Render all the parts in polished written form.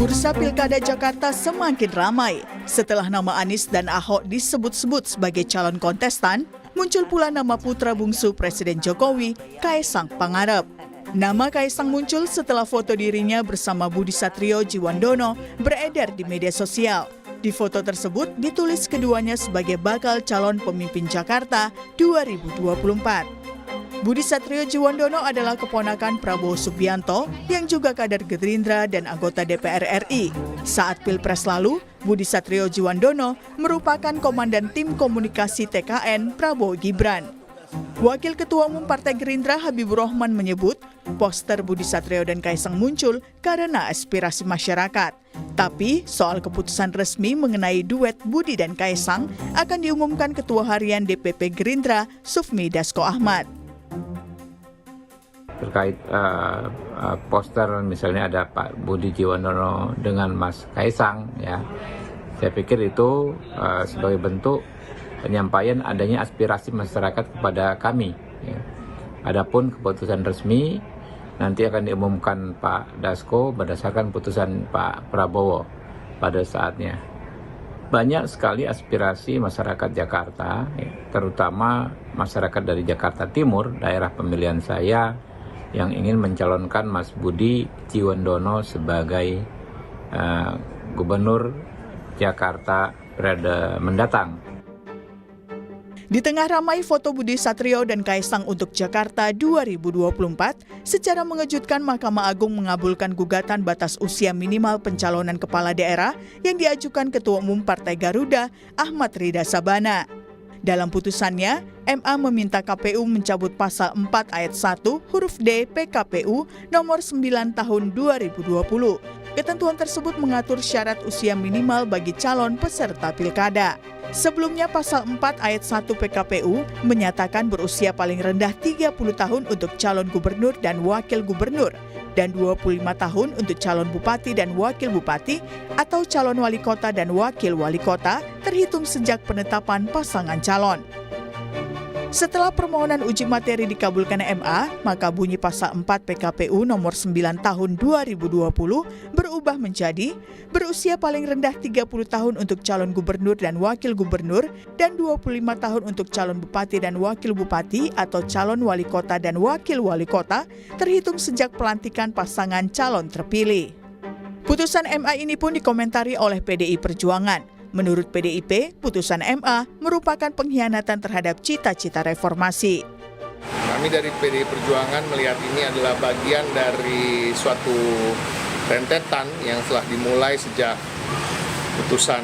Bursa Pilkada Jakarta semakin ramai. Setelah nama Anies dan Ahok disebut-sebut sebagai calon kontestan, muncul pula nama putra bungsu Presiden Jokowi, Kaesang Pangarep. Nama Kaesang muncul setelah foto dirinya bersama Budi Satrio Djiwandono beredar di media sosial. Di foto tersebut ditulis keduanya sebagai bakal calon pemimpin Jakarta 2024. Budi Satrio Djiwandono adalah keponakan Prabowo Subianto yang juga kader Gerindra dan anggota DPR RI. Saat Pilpres lalu, Budi Satrio Djiwandono merupakan komandan tim komunikasi TKN Prabowo Gibran. Wakil Ketua Umum Partai Gerindra Habibur Rahman menyebut, poster Budi Satrio dan Kaesang muncul karena aspirasi masyarakat. Tapi soal keputusan resmi mengenai duet Budi dan Kaesang akan diumumkan Ketua Harian DPP Gerindra Sufmi Dasko Ahmad. Terkait poster misalnya ada Pak Budi Djiwandono dengan Mas Kaesang, ya, saya pikir itu sebagai bentuk penyampaian adanya aspirasi masyarakat kepada kami. Ya. Adapun keputusan resmi nanti akan diumumkan Pak Dasko berdasarkan putusan Pak Prabowo pada saatnya. Banyak sekali aspirasi masyarakat Jakarta, ya, terutama masyarakat dari Jakarta Timur, daerah pemilihan saya, yang ingin mencalonkan Mas Budi Djiwandono sebagai Gubernur Jakarta periode mendatang. Di tengah ramai foto Budi Satrio dan Kaesang untuk Jakarta 2024, secara mengejutkan Mahkamah Agung mengabulkan gugatan batas usia minimal pencalonan kepala daerah yang diajukan Ketua Umum Partai Garuda Ahmad Ridha Sabana. Dalam putusannya, MA meminta KPU mencabut pasal 4 ayat 1 huruf D PKPU nomor 9 tahun 2020. Ketentuan tersebut mengatur syarat usia minimal bagi calon peserta pilkada. Sebelumnya pasal 4 ayat 1 PKPU menyatakan berusia paling rendah 30 tahun untuk calon gubernur dan wakil gubernur dan 25 tahun untuk calon bupati dan wakil bupati atau calon wali kota dan wakil wali kota terhitung sejak penetapan pasangan calon. Setelah permohonan uji materi dikabulkan MA, maka bunyi pasal 4 PKPU nomor 9 tahun 2020 berubah menjadi berusia paling rendah 30 tahun untuk calon gubernur dan wakil gubernur dan 25 tahun untuk calon bupati dan wakil bupati atau calon wali kota dan wakil wali kota terhitung sejak pelantikan pasangan calon terpilih. Putusan MA ini pun dikomentari oleh PDI Perjuangan. Menurut PDIP, putusan MA merupakan pengkhianatan terhadap cita-cita reformasi. Kami dari PDI Perjuangan melihat ini adalah bagian dari suatu rentetan yang telah dimulai sejak putusan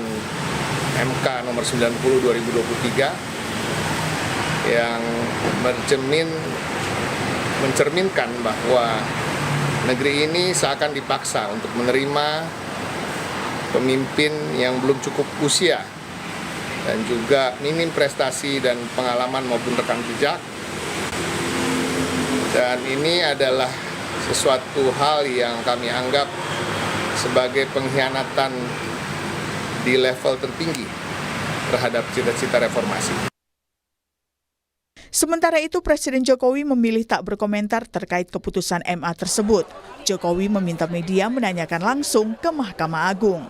MK nomor 90 2023 yang mencerminkan bahwa negeri ini seakan dipaksa untuk menerima pemimpin yang belum cukup usia dan juga minim prestasi dan pengalaman maupun rekam jejak. Dan ini adalah sesuatu hal yang kami anggap sebagai pengkhianatan di level tertinggi terhadap cita-cita reformasi. Sementara itu, Presiden Jokowi memilih tak berkomentar terkait keputusan MA tersebut. Jokowi meminta media menanyakan langsung ke Mahkamah Agung.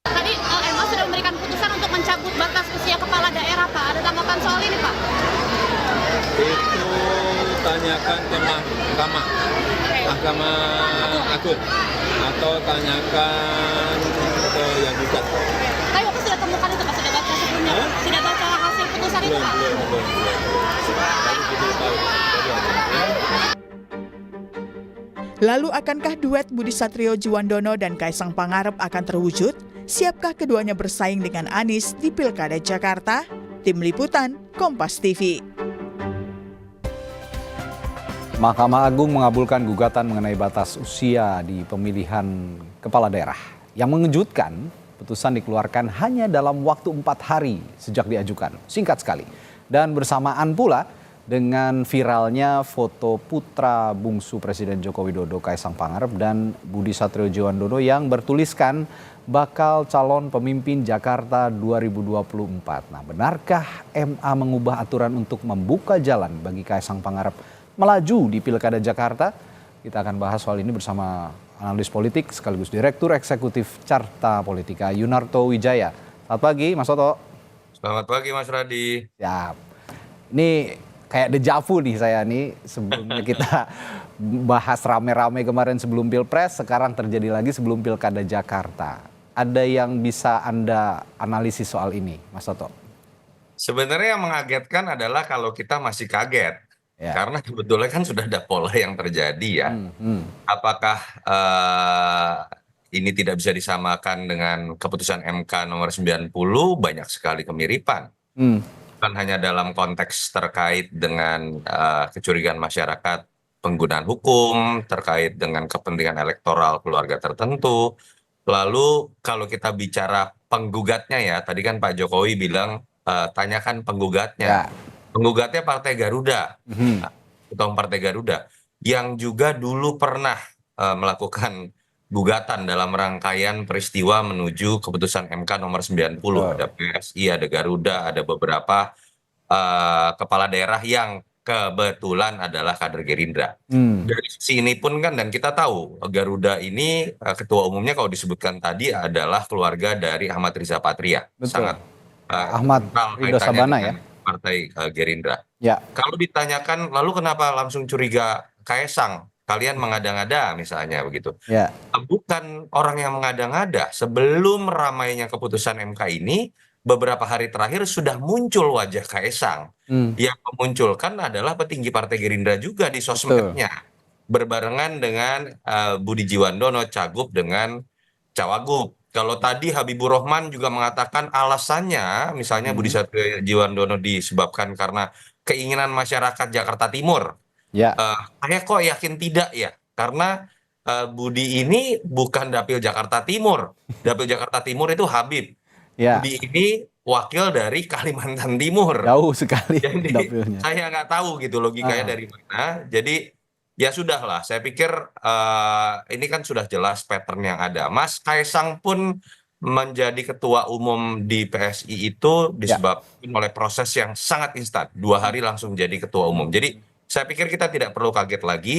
Tadi MA sudah memberikan putusan untuk mencabut batas usia kepala daerah, Pak. Ada tanggapan soal ini, Pak? Itu tanyakan ke Mahkamah Agung atau tanyakan ke yang gugat. Tapi Bapak sudah temukan itu, Pak? Sudah baca sebelumnya? Sudah baca hasil putusan itu, Pak? Belum. Lalu akankah duet Budi Satrio Djiwandono dan Kaesang Pangarep akan terwujud? Siapkah keduanya bersaing dengan Anies di Pilkada Jakarta? Tim Liputan, Kompas TV. Mahkamah Agung mengabulkan gugatan mengenai batas usia di pemilihan kepala daerah. Yang mengejutkan, putusan dikeluarkan hanya dalam waktu 4 hari sejak diajukan. Singkat sekali. Dan bersamaan pula dengan viralnya foto putra bungsu Presiden Joko Widodo Kaesang Pangarep dan Budi Satrio Djiwandono yang bertuliskan bakal calon pemimpin Jakarta 2024. Nah, benarkah MA mengubah aturan untuk membuka jalan bagi Kaesang Pangarep melaju di Pilkada Jakarta? Kita akan bahas soal ini bersama analis politik sekaligus Direktur Eksekutif Carta Politika Yunarto Wijaya. Selamat pagi Mas Toto. Selamat pagi Mas Radi. Siap. Ini kayak dejavu nih saya nih, sebelumnya kita bahas rame-rame kemarin sebelum Pilpres, sekarang terjadi lagi sebelum Pilkada Jakarta. Ada yang bisa Anda analisis soal ini, Mas Toto? Sebenarnya yang mengagetkan adalah kalau kita masih kaget. Ya. Karena sebetulnya kan sudah ada pola yang terjadi ya. Apakah ini tidak bisa disamakan dengan keputusan MK nomor 90? Banyak sekali kemiripan. Bukan hanya dalam konteks terkait dengan kecurigaan masyarakat penggunaan hukum, terkait dengan kepentingan elektoral keluarga tertentu. Lalu kalau kita bicara penggugatnya ya, tadi kan Pak Jokowi bilang tanyakan penggugatnya. Ya. Penggugatnya Partai Garuda, Ketua Umum Partai Garuda, yang juga dulu pernah melakukan gugatan dalam rangkaian peristiwa menuju keputusan MK nomor 90. Ada PSI, ada Garuda, ada beberapa kepala daerah yang kebetulan adalah kader Gerindra. Dari sisi ini pun kan, dan kita tahu Garuda ini ketua umumnya kalau disebutkan tadi adalah keluarga dari Ahmad Riza Patria. Betul. Sangat Ahmad kental Ridho kaitannya Sabana dengan ya. Partai Gerindra. Ya. Kalau ditanyakan lalu kenapa langsung curiga Kaesang, kalian mengada-ngada misalnya begitu. Ya. Bukan orang yang mengada-ngada. Sebelum ramainya keputusan MK ini, beberapa hari terakhir sudah muncul wajah Kaesang. Yang memunculkan adalah petinggi Partai Gerindra juga di sosmednya. Berbarengan dengan Budi Jiwandono, Cagup dengan Cawagup. Kalau tadi Habibur Rahman juga mengatakan alasannya, misalnya Budi Satrio Jiwandono disebabkan karena keinginan masyarakat Jakarta Timur. Ya. Saya kok yakin tidak ya, karena Budi ini bukan dapil Jakarta Timur. Dapil Jakarta Timur itu Habib. Ya. Budi ini wakil dari Kalimantan Timur. Jauh sekali Jadi dapilnya. saya nggak tahu gitu logikanya dari mana. Jadi ya sudahlah, saya pikir ini kan sudah jelas pattern yang ada. Mas Kaesang pun menjadi ketua umum di PSI itu disebabkan oleh proses yang sangat instan. 2 hari langsung jadi ketua umum. Jadi saya pikir kita tidak perlu kaget lagi.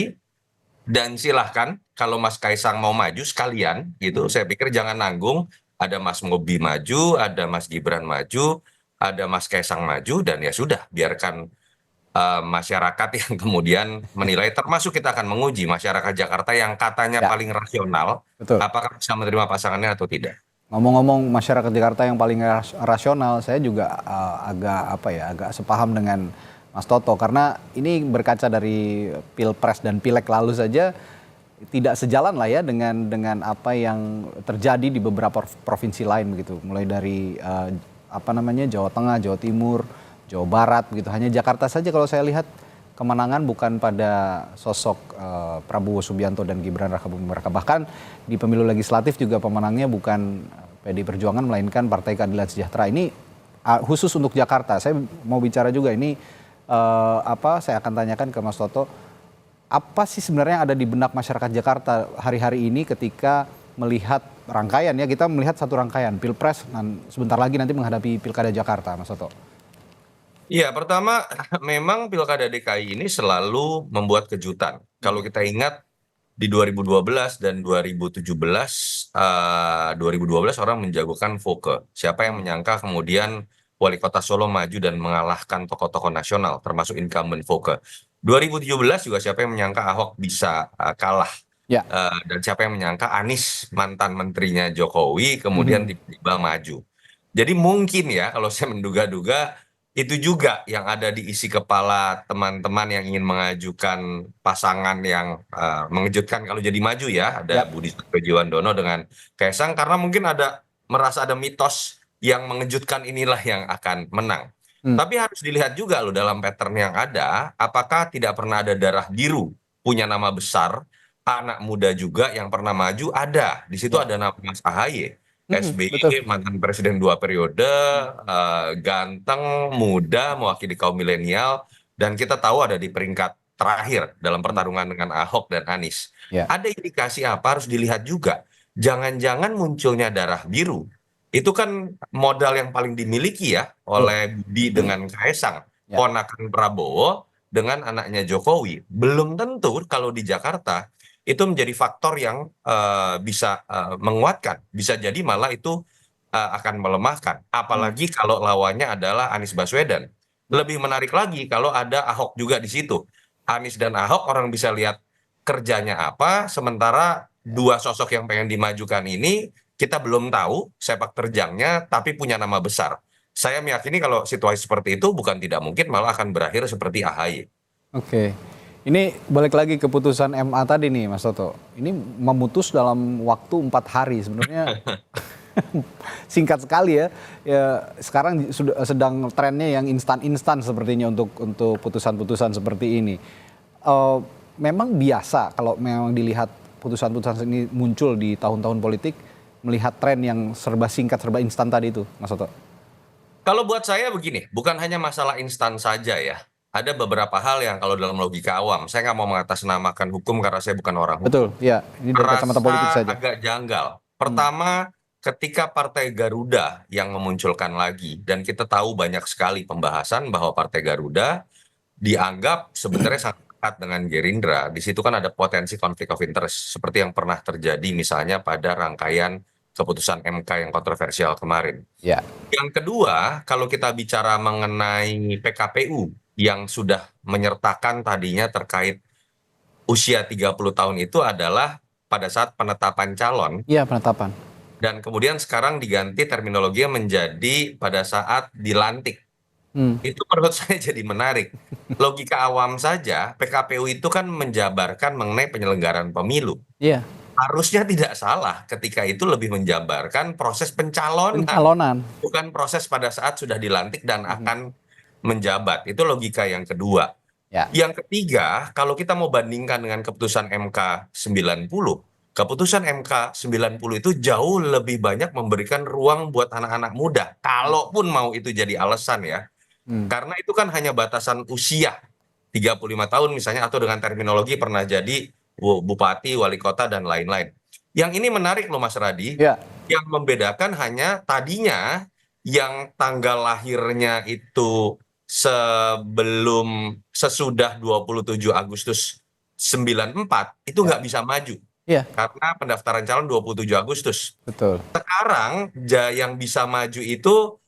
Dan silahkan kalau Mas Kaesang mau maju sekalian gitu, saya pikir jangan nanggung. Ada Mas Ngobi maju, ada Mas Gibran maju, ada Mas Kaesang maju, dan ya sudah, biarkan masyarakat yang kemudian menilai, termasuk kita akan menguji masyarakat Jakarta yang katanya paling rasional, Betul. apakah bisa menerima pasangannya atau tidak. Ngomong-ngomong masyarakat Jakarta yang paling rasional, saya juga agak sepaham dengan Mas Toto, karena ini berkaca dari Pilpres dan Pileg lalu saja tidak sejalan lah ya dengan apa yang terjadi di beberapa provinsi lain begitu, mulai dari Jawa Tengah, Jawa Timur, Jawa Barat begitu. Hanya Jakarta saja kalau saya lihat kemenangan bukan pada sosok Prabowo Subianto dan Gibran Rakabuming Raka. Bahkan di pemilu legislatif juga pemenangnya bukan PDI Perjuangan melainkan Partai Keadilan Sejahtera. Ini khusus untuk Jakarta. Saya mau bicara juga ini saya akan tanyakan ke Mas Toto, apa sih sebenarnya yang ada di benak masyarakat Jakarta hari-hari ini ketika melihat rangkaian ya, kita melihat satu rangkaian Pilpres dan sebentar lagi nanti menghadapi Pilkada Jakarta, Mas Toto. Iya, pertama memang Pilkada DKI ini selalu membuat kejutan. Kalau kita ingat di 2012 dan 2017, 2012 orang menjagokan Foke. Siapa yang menyangka kemudian Wali Kota Solo maju dan mengalahkan tokoh-tokoh nasional, termasuk incumbent Foke. 2017 juga siapa yang menyangka Ahok bisa kalah. Ya. Dan siapa yang menyangka Anies, mantan menterinya Jokowi, kemudian tiba-tiba maju. Jadi mungkin ya, kalau saya menduga-duga, itu juga yang ada di isi kepala teman-teman yang ingin mengajukan pasangan yang mengejutkan kalau jadi maju ya. Ada Budi Satrio Jiwandono dengan Kaesang, karena mungkin merasa ada mitos yang mengejutkan inilah yang akan menang. Tapi harus dilihat juga loh dalam pattern yang ada, apakah tidak pernah ada darah biru, punya nama besar, anak muda juga yang pernah maju ada. Di situ ada nama Mas AHY. SBY mantan presiden 2 periode, ganteng, muda, mewakili kaum milenial, dan kita tahu ada di peringkat terakhir dalam pertarungan dengan Ahok dan Anies. Ada indikasi apa harus dilihat juga. Jangan-jangan munculnya darah biru itu kan modal yang paling dimiliki ya oleh Budi dengan Kaesang, ponakan Prabowo dengan anaknya Jokowi. Belum tentu kalau di Jakarta itu menjadi faktor yang bisa menguatkan, bisa jadi malah itu akan melemahkan. Apalagi kalau lawannya adalah Anies Baswedan. Lebih menarik lagi kalau ada Ahok juga di situ. Anies dan Ahok orang bisa lihat kerjanya apa, sementara dua sosok yang pengen dimajukan ini kita belum tahu sepak terjangnya, tapi punya nama besar. Saya meyakini kalau situasi seperti itu bukan tidak mungkin malah akan berakhir seperti AHY. Oke. Ini balik lagi ke putusan MA tadi nih Mas Toto. Ini memutus dalam waktu 4 hari sebenarnya. Singkat sekali ya. Sekarang sudah sedang trennya yang instan-instan sepertinya untuk putusan-putusan seperti ini. Memang biasa kalau memang dilihat putusan-putusan ini muncul di tahun-tahun politik, melihat tren yang serba singkat, serba instan tadi itu, Mas Toto. Kalau buat saya begini, bukan hanya masalah instan saja ya. Ada beberapa hal yang kalau dalam logika awam, saya nggak mau mengatasnamakan hukum karena saya bukan orang hukum. Betul, ya. Ini dari kacamata politik saja. Agak janggal. Pertama, ketika Partai Garuda yang memunculkan lagi, dan kita tahu banyak sekali pembahasan bahwa Partai Garuda dianggap sebenarnya sangat dekat dengan Gerindra. Di situ kan ada potensi konflik of interest, seperti yang pernah terjadi misalnya pada rangkaian keputusan MK yang kontroversial kemarin. Ya. Yang kedua, kalau kita bicara mengenai PKPU yang sudah menyertakan tadinya terkait usia 30 tahun itu adalah pada saat penetapan calon. Iya, penetapan. Dan kemudian sekarang diganti terminologinya menjadi pada saat dilantik. Itu menurut saya jadi menarik. Logika awam saja, PKPU itu kan menjabarkan mengenai penyelenggaraan pemilu. Iya. Harusnya tidak salah ketika itu lebih menjabarkan proses pencalonan. Bukan proses pada saat sudah dilantik dan akan menjabat. Itu logika yang kedua. Ya. Yang ketiga, kalau kita mau bandingkan dengan keputusan MK 90, keputusan MK 90 itu jauh lebih banyak memberikan ruang buat anak-anak muda. Kalaupun mau itu jadi alasan ya. Karena itu kan hanya batasan usia 35 tahun misalnya, atau dengan terminologi pernah jadi bupati, wali kota, dan lain-lain. Yang ini menarik loh Mas Radi. Ya. Yang membedakan hanya tadinya yang tanggal lahirnya itu sesudah 27 Agustus 94 itu nggak bisa maju. Iya. Karena pendaftaran calon 27 Agustus. Betul. Sekarang yang bisa maju itu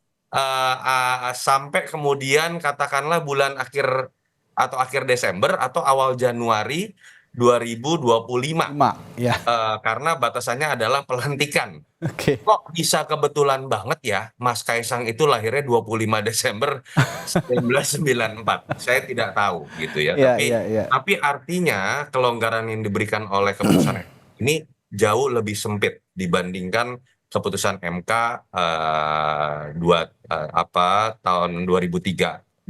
sampai kemudian katakanlah bulan akhir atau akhir Desember atau awal Januari 2025. Ya. Karena batasannya adalah pelantikan. Oke. Kok bisa kebetulan banget ya Mas Kaisang itu lahirnya 25 Desember 1994. Saya tidak tahu gitu ya. Tapi artinya kelonggaran yang diberikan oleh keputusan ini jauh lebih sempit dibandingkan keputusan MK tahun 2023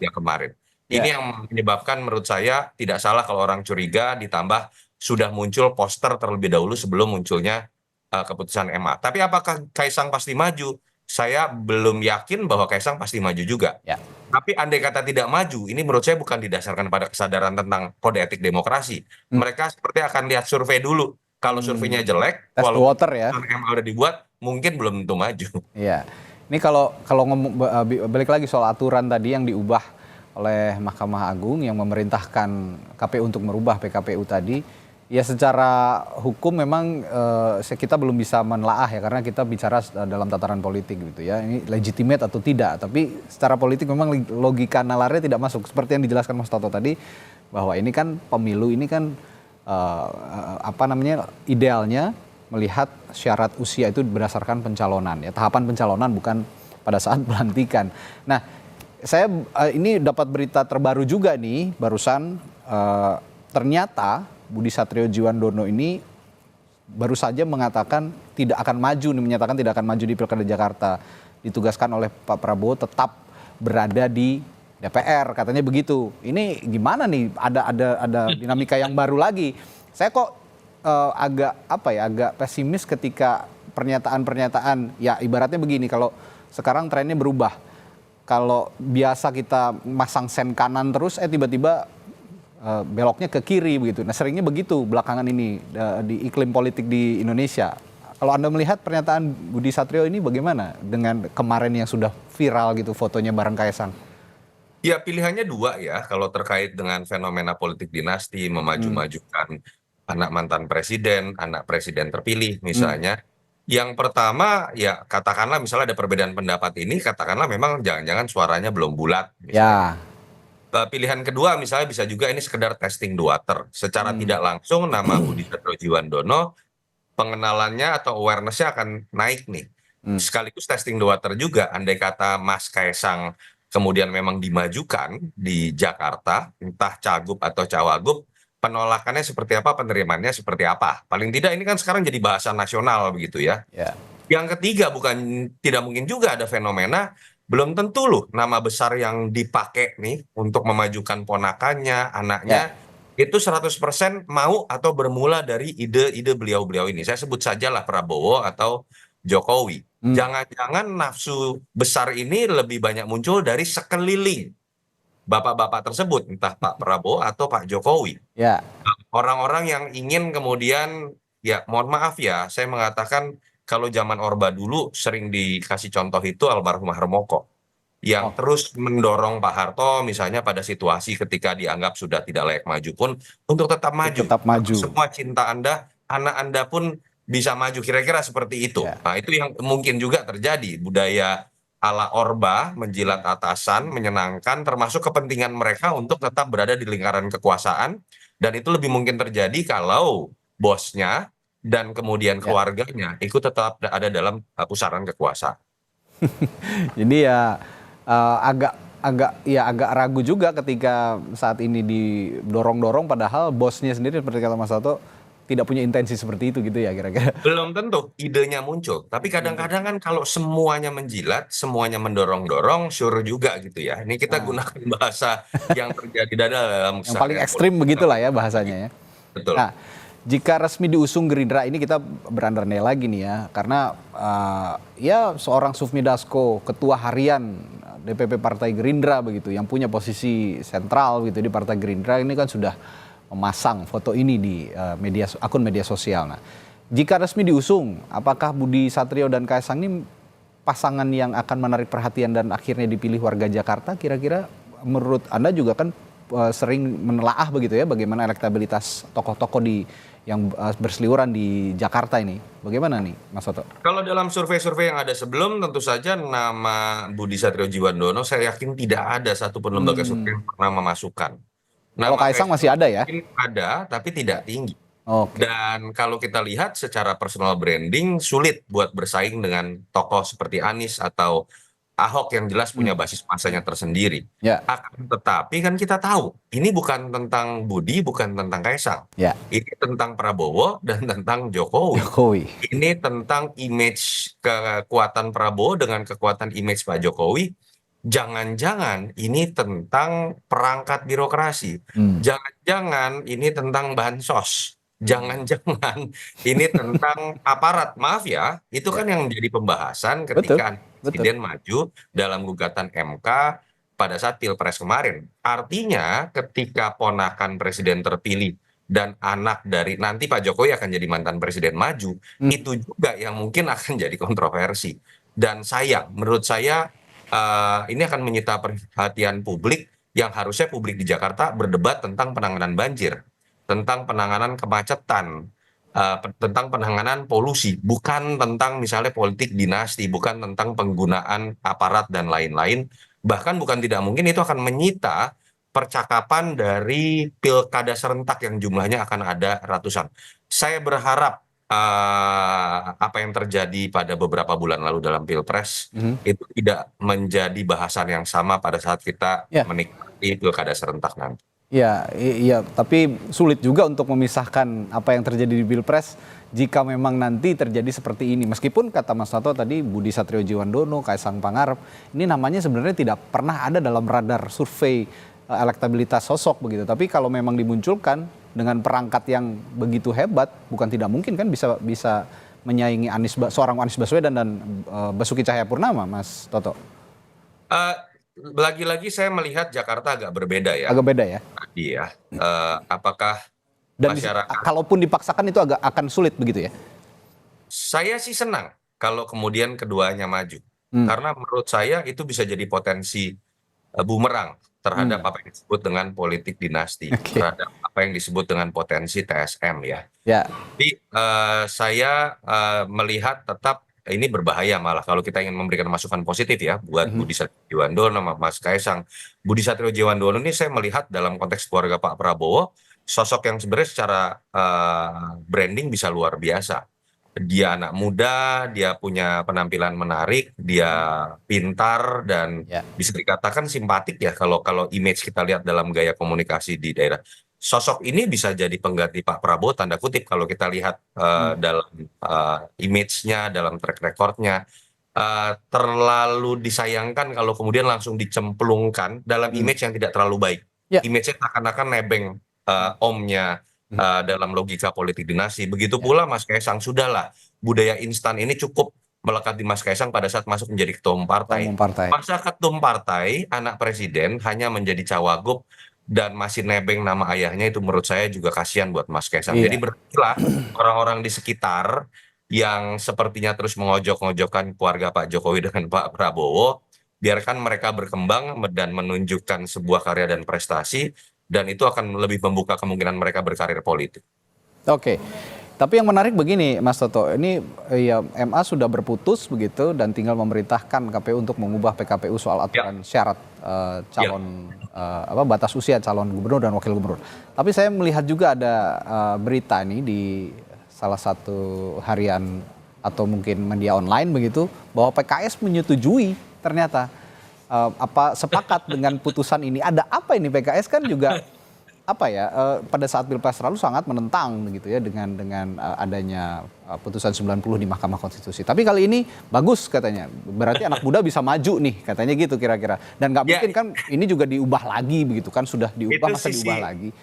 kemarin. Ini yang menyebabkan menurut saya tidak salah kalau orang curiga, ditambah sudah muncul poster terlebih dahulu sebelum munculnya keputusan MA. Tapi apakah Kaisang pasti maju? Saya belum yakin bahwa Kaisang pasti maju juga. Ya. Tapi andai kata tidak maju, ini menurut saya bukan didasarkan pada kesadaran tentang kode etik demokrasi. Mereka seperti akan lihat survei dulu. Kalau surveinya jelek, test walaupun water ya. MA udah dibuat, mungkin belum tentu maju. Iya. Ini kalau ngomong balik lagi soal aturan tadi yang diubah oleh Mahkamah Agung yang memerintahkan KPU untuk merubah PKPU tadi, ya secara hukum memang kita belum bisa menelaah ya, karena kita bicara dalam tataran politik gitu ya, ini legitimate atau tidak. Tapi secara politik memang logika nalarnya tidak masuk. Seperti yang dijelaskan Mas Toto tadi, bahwa ini kan pemilu, ini kan idealnya melihat syarat usia itu berdasarkan pencalonan ya, tahapan pencalonan, bukan pada saat pelantikan. Nah, saya ini dapat berita terbaru juga nih barusan, ternyata Budi Satrio Djiwandono ini baru saja mengatakan tidak akan maju nih, menyatakan tidak akan maju di Pilkada Jakarta. Ditugaskan oleh Pak Prabowo tetap berada di DPR, katanya begitu. Ini gimana nih? Ada dinamika yang baru lagi. Saya kok agak pesimis ketika pernyataan-pernyataan, ya ibaratnya begini, kalau sekarang trennya berubah. Kalau biasa kita masang sen kanan terus, tiba-tiba beloknya ke kiri begitu. Nah, seringnya begitu belakangan ini di iklim politik di Indonesia. Kalau Anda melihat pernyataan Budi Satrio ini bagaimana dengan kemarin yang sudah viral gitu fotonya bareng Kaisang? Ya, pilihannya dua ya kalau terkait dengan fenomena politik dinasti, memaju-majukan anak mantan presiden, anak presiden terpilih misalnya. Yang pertama ya katakanlah misalnya ada perbedaan pendapat ini, katakanlah memang jangan-jangan suaranya belum bulat misalnya. Ya. Pilihan kedua misalnya bisa juga ini sekedar testing the water. Secara tidak langsung nama Budi Satriojiwandono pengenalannya atau awareness-nya akan naik nih. Sekaligus testing the water juga, andai kata Mas Kaisang kemudian memang dimajukan di Jakarta, entah cagup atau cawagup, penolakannya seperti apa, penerimaannya seperti apa. Paling tidak ini kan sekarang jadi bahasa nasional begitu ya. Ya. Yang ketiga tidak mungkin juga ada fenomena belum tentu loh nama besar yang dipakai nih untuk memajukan ponakannya, anaknya itu 100% mau atau bermula dari ide-ide beliau-beliau ini. Saya sebut sajalah Prabowo atau Jokowi. Jangan-jangan nafsu besar ini lebih banyak muncul dari sekeliling bapak-bapak tersebut, entah Pak Prabowo atau Pak Jokowi. Ya. Orang-orang yang ingin kemudian, ya mohon maaf ya, saya mengatakan kalau zaman Orba dulu sering dikasih contoh itu almarhum Harmoko. Yang terus mendorong Pak Harto misalnya pada situasi ketika dianggap sudah tidak layak maju pun untuk tetap maju. Tetap maju. Semua cinta Anda, anak Anda pun bisa maju, kira-kira seperti itu. Nah itu yang mungkin juga terjadi, budaya ala Orba menjilat atasan, menyenangkan, termasuk kepentingan mereka untuk tetap berada di lingkaran kekuasaan, dan itu lebih mungkin terjadi kalau bosnya dan kemudian keluarganya ikut tetap ada dalam pusaran kekuasaan. Jadi ya agak ragu juga ketika saat ini didorong-dorong, padahal bosnya sendiri seperti kata Mas Toto tidak punya intensi seperti itu gitu ya kira-kira. Belum tentu idenya muncul, tapi kadang-kadang kan kalau semuanya menjilat, semuanya mendorong-dorong, sure juga gitu ya. Ini kita gunakan bahasa yang terjadi dalam Yang paling ekstrim begitulah ya bahasanya ya. Betul. Nah, jika resmi diusung Gerindra ini kita berandai lagi nih ya, karena ya seorang Sufmi Dasko, ketua harian DPP Partai Gerindra begitu, yang punya posisi sentral gitu di Partai Gerindra ini kan sudah memasang foto ini di akun media sosial. Nah, jika resmi diusung, apakah Budi Satrio dan Kaisang ini pasangan yang akan menarik perhatian dan akhirnya dipilih warga Jakarta? Kira-kira menurut Anda juga kan sering menelaah begitu ya, bagaimana elektabilitas tokoh-tokoh yang berseliweran di Jakarta ini. Bagaimana nih Mas Toto? Kalau dalam survei-survei yang ada sebelum, tentu saja nama Budi Satriojiwandono saya yakin tidak ada satupun lembaga survei yang pernah memasukkan. Kalau Kaisang masih ada ya? Ada, tapi tidak tinggi. Oke. Dan kalau kita lihat secara personal branding, sulit buat bersaing dengan tokoh seperti Anies atau Ahok yang jelas punya basis masanya tersendiri. Ya. Akan tetapi kan kita tahu, ini bukan tentang Budi, bukan tentang Kaisang. Ya. Ini tentang Prabowo dan tentang Jokowi. Ini tentang image kekuatan Prabowo dengan kekuatan image Pak Jokowi. Jangan-jangan ini tentang perangkat birokrasi. Jangan-jangan ini tentang bansos. Jangan-jangan ini tentang aparat. Maaf ya, itu kan yang menjadi pembahasan ketika Presiden maju dalam gugatan MK pada saat Pilpres kemarin. Artinya ketika ponakan Presiden terpilih dan anak dari nanti Pak Jokowi akan jadi mantan Presiden maju, itu juga yang mungkin akan jadi kontroversi. Dan menurut saya ini akan menyita perhatian publik yang harusnya publik di Jakarta berdebat tentang penanganan banjir, tentang penanganan kemacetan, tentang penanganan polusi, bukan tentang misalnya politik dinasti, bukan tentang penggunaan aparat dan lain-lain. Bahkan bukan tidak mungkin itu akan menyita percakapan dari pilkada serentak yang jumlahnya akan ada ratusan. Saya berharap apa yang terjadi pada beberapa bulan lalu dalam Pilpres itu tidak menjadi bahasan yang sama pada saat kita menikmati pilkada serentak nanti. Iya, tapi sulit juga untuk memisahkan apa yang terjadi di Pilpres jika memang nanti terjadi seperti ini. Meskipun kata Mas Toto tadi Budi Satriojiwandono, Kaisang Pangarep, ini namanya sebenarnya tidak pernah ada dalam radar survei elektabilitas sosok begitu. Tapi kalau memang dimunculkan dengan perangkat yang begitu hebat, bukan tidak mungkin kan bisa menyaingi seorang Anies Baswedan dan Basuki Cahayapurnama, Mas Toto. Lagi-lagi saya melihat Jakarta agak berbeda ya. Agak beda ya? Iya. Apakah dan masyarakat... kalaupun dipaksakan itu akan sulit begitu ya? Saya sih senang kalau kemudian keduanya maju. Karena menurut saya itu bisa jadi potensi bumerang terhadap apa yang disebut dengan politik dinasti, Oke. terhadap apa yang disebut dengan potensi TSM ya. Ya, Tapi saya melihat tetap ini berbahaya malah kalau kita ingin memberikan masukan positif ya buat Budi Satrio Djiwandono sama Mas Kaisang. Budi Satrio Djiwandono ini saya melihat dalam konteks keluarga Pak Prabowo, sosok yang sebenarnya secara branding bisa luar biasa. Dia anak muda, dia punya penampilan menarik, dia pintar dan ya. bisa dikatakan simpatik ya kalau kalau image kita lihat dalam gaya komunikasi di daerah. Sosok ini bisa jadi pengganti Pak Prabowo tanda kutip kalau kita lihat dalam image-nya, dalam track record-nya. Terlalu disayangkan kalau kemudian langsung dicemplungkan dalam image yang tidak terlalu baik. Ya. Image-nya seakan-akan nebeng omnya dalam logika politik dinasti. Begitu Ya. pula Mas Kaisang, sudahlah budaya instan ini cukup melekat di Mas Kaisang pada saat masuk menjadi ketua umum partai. Umum partai. Masa ketua umum partai, anak presiden hanya menjadi cawagup dan masih nebeng nama ayahnya, itu menurut saya juga kasihan buat Mas Kaisang. Iya. Jadi berartilah orang-orang di sekitar yang sepertinya terus mengojok-ngojokkan keluarga Pak Jokowi dengan Pak Prabowo, biarkan mereka berkembang dan menunjukkan sebuah karya dan prestasi, dan itu akan lebih membuka kemungkinan mereka berkarir politik. Oke. Tapi yang menarik begini Mas Toto, ini ya MA sudah berputus begitu dan tinggal memerintahkan KPU untuk mengubah PKPU soal aturan syarat calon batas usia calon gubernur dan wakil gubernur. Tapi saya melihat juga ada berita ini di salah satu harian atau mungkin media online begitu bahwa PKS menyetujui ternyata sepakat dengan putusan ini. Ada apa ini? PKS kan juga pada saat Pilpres lalu sangat menentang begitu ya dengan adanya putusan 90 di Mahkamah Konstitusi. Tapi kali ini bagus katanya. Berarti anak muda bisa maju nih katanya gitu kira-kira. Dan nggak mungkin kan ini juga diubah lagi begitu kan, sudah diubah masa diubah lagi.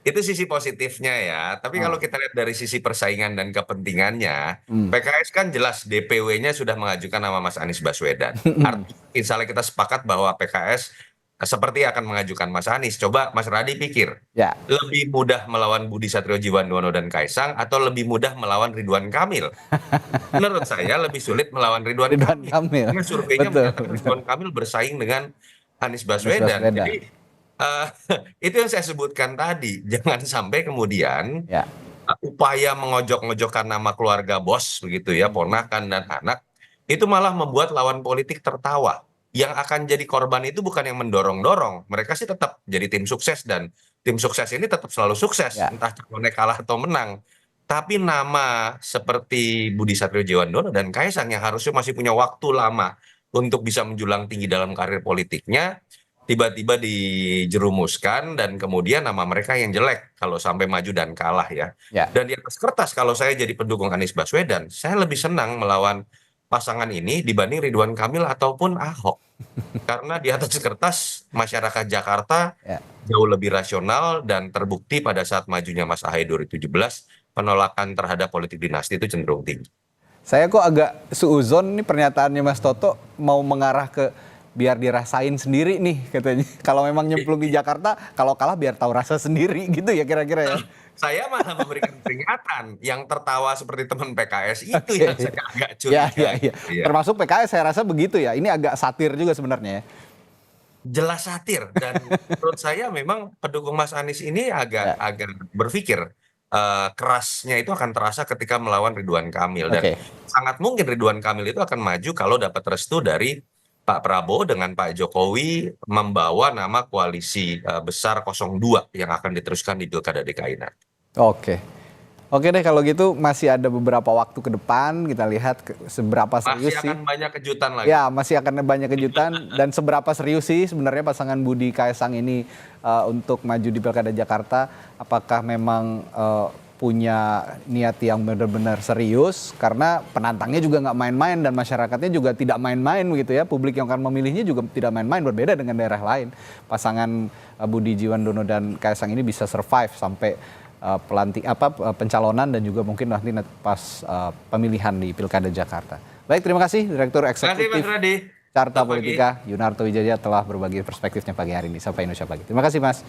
Itu sisi positifnya ya. Tapi kalau kita lihat dari sisi persaingan dan kepentingannya, PKS kan jelas DPW-nya sudah mengajukan nama Mas Anies Baswedan. Artinya misalnya kita sepakat bahwa PKS seperti akan mengajukan Mas Anies. Coba Mas Radi pikir, Ya. lebih mudah melawan Budi Satrio Djiwandono dan Kaisang atau lebih mudah melawan Ridwan Kamil? Menurut saya lebih sulit melawan Ridwan Kamil. Karena surveinya menyatakan Ridwan Kamil bersaing dengan Anies Baswedan. Jadi itu yang saya sebutkan tadi. Jangan sampai kemudian upaya mengojok-ngojokkan nama keluarga bos begitu ya, ponakan dan anak, itu malah membuat lawan politik tertawa. Yang akan jadi korban itu bukan yang mendorong-dorong. Mereka sih tetap jadi tim sukses dan tim sukses ini tetap selalu sukses. Entah calonnya kalah atau menang. Tapi nama seperti Budi Satrio Djiwandono dan Kaisang yang harusnya masih punya waktu lama untuk bisa menjulang tinggi dalam karir politiknya, tiba-tiba dijerumuskan dan kemudian nama mereka yang jelek kalau sampai maju dan kalah ya. Dan di atas kertas kalau saya jadi pendukung Anies Baswedan, saya lebih senang melawan pasangan ini dibanding Ridwan Kamil ataupun Ahok. Karena di atas kertas masyarakat Jakarta jauh lebih rasional dan terbukti pada saat majunya Mas Ahaye 2017 penolakan terhadap politik dinasti itu cenderung tinggi. Saya kok agak suuzon nih pernyataannya Mas Toto, mau mengarah ke biar dirasain sendiri nih katanya. Kalau memang nyemplung di Jakarta, kalau kalah biar tahu rasa sendiri gitu ya kira-kira ya. Saya malah memberikan peringatan. Yang tertawa seperti teman PKS itu yang saya agak curiga. Ya. Termasuk PKS saya rasa begitu ya. Ini agak satir juga sebenarnya ya. Jelas satir, dan menurut saya memang pendukung Mas Anies ini agak berpikir kerasnya itu akan terasa ketika melawan Ridwan Kamil. Dan sangat mungkin Ridwan Kamil itu akan maju kalau dapat restu dari Pak Prabowo dengan Pak Jokowi membawa nama koalisi besar 02 yang akan diteruskan di Pilkada DKI nanti. Oke deh kalau gitu, masih ada beberapa waktu ke depan, kita lihat seberapa serius masih akan banyak kejutan lagi. Ya, masih akan banyak kejutan dan seberapa serius sih sebenarnya pasangan Budi Kaisang ini untuk maju di Pilkada Jakarta. Apakah memang punya niat yang benar-benar serius, karena penantangnya juga nggak main-main dan masyarakatnya juga tidak main-main gitu ya. Publik yang akan memilihnya juga tidak main-main, berbeda dengan daerah lain. Pasangan Budi Djiwandono dan Kaisang ini bisa survive sampai pencalonan dan juga mungkin nanti pas pemilihan di Pilkada Jakarta. Baik, terima kasih Direktur Eksekutif Carta Politika Yunarto Wijaya telah berbagi perspektifnya pagi hari ini. Sampai Indonesia Pagi. Terima kasih Mas.